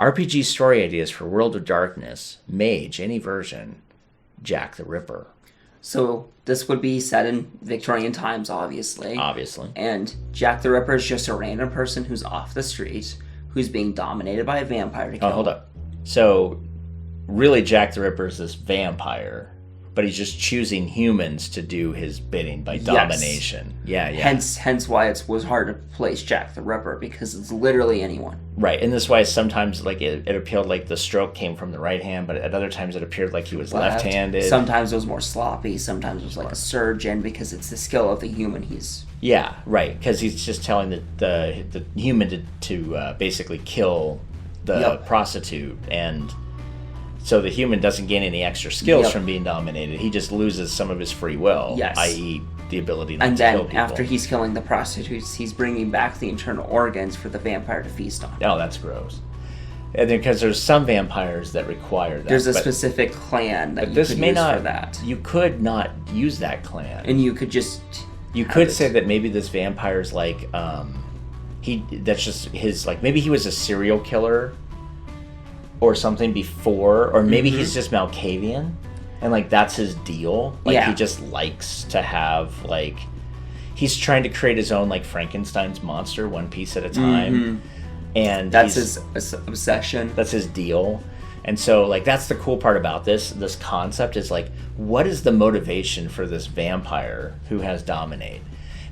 RPG story ideas for World of Darkness, Mage, any version, Jack the Ripper. So this would be set in Victorian times, obviously. Obviously. And Jack the Ripper is just a random person who's off the street, who's being dominated by a vampire to kill. Oh, hold up. So, really, Jack the Ripper is this vampire, but he's just choosing humans to do his bidding by domination. Yes. Yeah. Hence why it was hard to place Jack the Ripper, because it's literally anyone. Right, and this is why sometimes like it appeared like the stroke came from the right hand, but at other times it appeared like he was left-handed. Sometimes it was more sloppy. Sometimes it was like a surgeon, because it's the skill of the human he's... Yeah, right, because he's just telling the human to basically kill the prostitute, and so the human doesn't gain any extra skills from being dominated. He just loses some of his free will, i.e. the ability not to kill people. And then after he's killing the prostitutes, he's bringing back the internal organs for the vampire to feast on. Oh, that's gross. And then because there's some vampires that require that. There's a specific clan that you could use for that. You could not use that clan. And you could just... You could say that maybe this vampire's like, that's just his, like, maybe he was a serial killer or something before, or maybe he's just Malkavian, and, like, that's his deal. Like, he just likes to have, like, he's trying to create his own, like, Frankenstein's monster one piece at a time. And that's his obsession. That's his deal. And so, like, that's the cool part about this concept is, like, what is the motivation for this vampire who has dominate?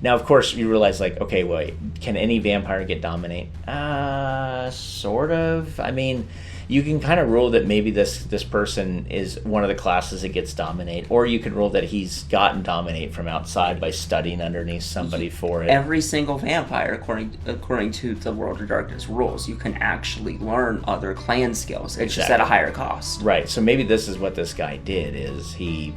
Now, of course, you realize, like, okay, wait, can any vampire get dominate? Sort of. I mean, you can kind of rule that maybe this person is one of the classes that gets dominate, or you can rule that he's gotten dominate from outside by studying underneath somebody for it. Every single vampire, according to the World of Darkness rules, you can actually learn other clan skills. It's just at a higher cost. Right, so maybe this is what this guy did, is he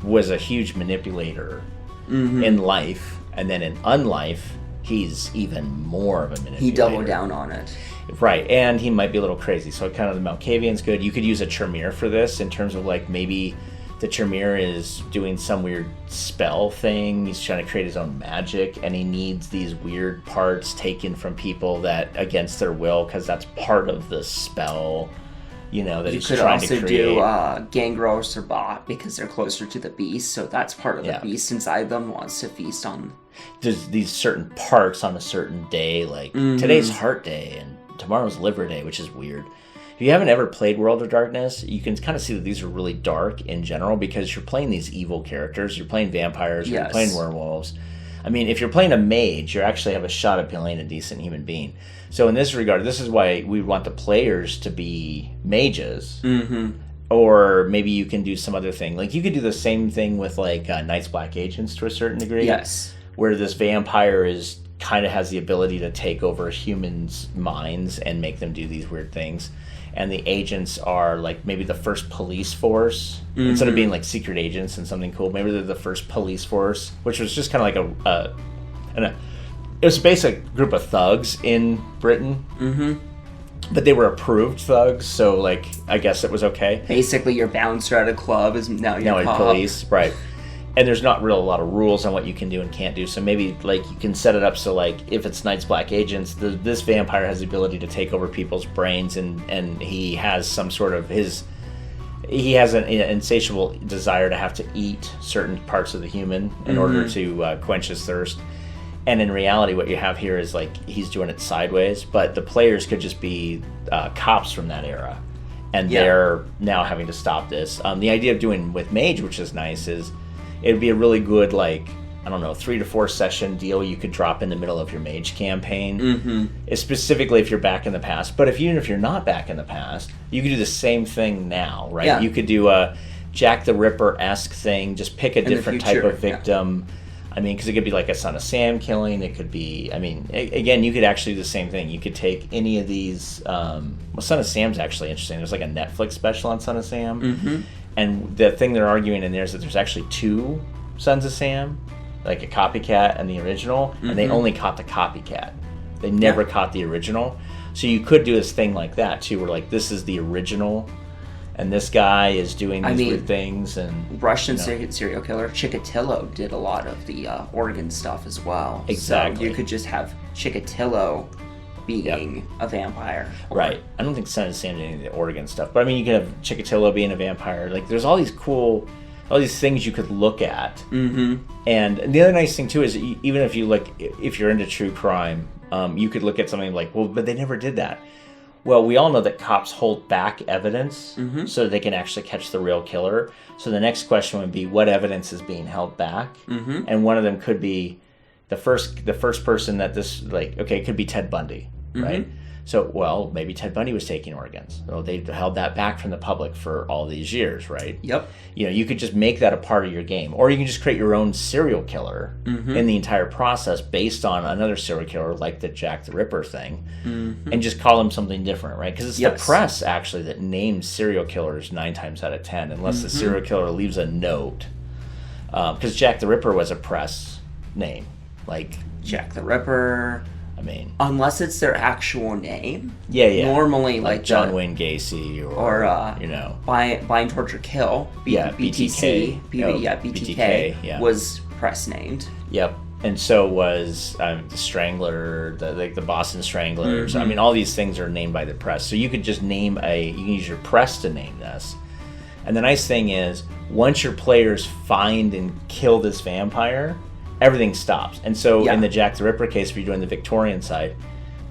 was a huge manipulator in life, and then in unlife, he's even more of a manipulator. He doubled down on it. Right, and he might be a little crazy, so kind of the Malkavian's good. You could use a Tremere for this in terms of, like, maybe the Tremere is doing some weird spell thing. He's trying to create his own magic, and he needs these weird parts taken from people that against their will, because that's part of the spell, you know, that he's trying to create. You could also do Gangros or Bot, because they're closer to the beast, so that's part of the beast inside them wants to feast on. There's these certain parts on a certain day, like today's Heart Day, and tomorrow's Liver Day, which is weird. If you haven't ever played World of Darkness, you can kind of see that these are really dark in general, because you're playing these evil characters. You're playing vampires, you're playing werewolves. I mean, if you're playing a mage, you actually have a shot at playing a decent human being. So in this regard, this is why we want the players to be mages. Or maybe you can do some other thing. Like, you could do the same thing with, like, Night's Black Agents to a certain degree. Yes. Where this vampire kind of has the ability to take over humans' minds and make them do these weird things. And the agents are, like, maybe the first police force. Instead of being, like, secret agents and something cool, maybe they're the first police force, which was just kind of like it was a basic group of thugs in Britain. But they were approved thugs, so, like, I guess it was okay. Basically, your bouncer at a club is now your cop. Police, right. And there's not really a lot of rules on what you can do and can't do. So maybe, like, you can set it up so, like, if it's Night's Black Agents, this vampire has the ability to take over people's brains, and he has some sort of he has an insatiable desire to have to eat certain parts of the human in order to quench his thirst. And in reality, what you have here is, like, he's doing it sideways, but the players could just be cops from that era. And they're now having to stop this. The idea of doing with Mage, which is nice, is it'd be a really good, like, I don't know, 3 to 4 session deal you could drop in the middle of your Mage campaign. Specifically if you're back in the past. But even if you're not back in the past, you could do the same thing now, right? Yeah. You could do a Jack the Ripper-esque thing, just pick a different type of victim. Yeah. I mean, because it could be like a Son of Sam killing. It could be, I mean, again, you could actually do the same thing. You could take any of these. Well, Son of Sam's actually interesting. There's like a Netflix special on Son of Sam. And the thing they're arguing in there is that there's actually 2 Sons of Sam, like a copycat and the original, and they only caught the copycat. They never caught the original. So you could do this thing like that, too, where, like, this is the original, and this guy is doing these weird things. And Russian serial killer Chikatilo did a lot of the organ stuff as well. Exactly. So you could just have Chikatilo being a vampire. Right. I don't think Son is saying any of the Oregon stuff, but I mean, you could have Chikatilo being a vampire. Like, there's all these things you could look at. Mm-hmm. And the other nice thing too is even if you're into true crime, you could look at something like, well, but they never did that. Well, we all know that cops hold back evidence so that they can actually catch the real killer. So the next question would be, what evidence is being held back? Mm-hmm. And one of them could be the first person that this, like, okay, it could be Ted Bundy, right? So, well, maybe Ted Bundy was taking organs. So they held that back from the public for all these years, right? Yep. You could just make that a part of your game. Or you can just create your own serial killer in the entire process based on another serial killer, like the Jack the Ripper thing, and just call him something different, right? Because it's the press, actually, that names serial killers 9 times out of 10, unless the serial killer leaves a note. Because Jack the Ripper was a press name. Like, Jack the Ripper... I mean, unless it's their actual name. Yeah. Normally, like John Wayne Gacy or Bind, Torture, Kill. BTK. BTK was press named. Yep. And so was the Strangler, the Boston Stranglers. I mean, all these things are named by the press. So you could just you can use your press to name this. And the nice thing is, once your players find and kill this vampire, everything stops. And so in the Jack the Ripper case, if you're doing the Victorian side,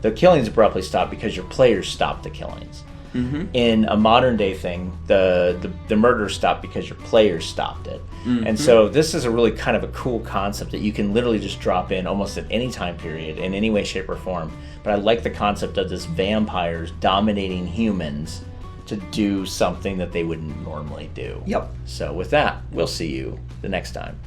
the killings abruptly stop because your players stop the killings. In a modern day thing, the murder stopped because your players stopped it. And so this is a really kind of a cool concept that you can literally just drop in almost at any time period, in any way, shape, or form. But I like the concept of this vampires dominating humans to do something that they wouldn't normally do. Yep. So with that, we'll see you the next time.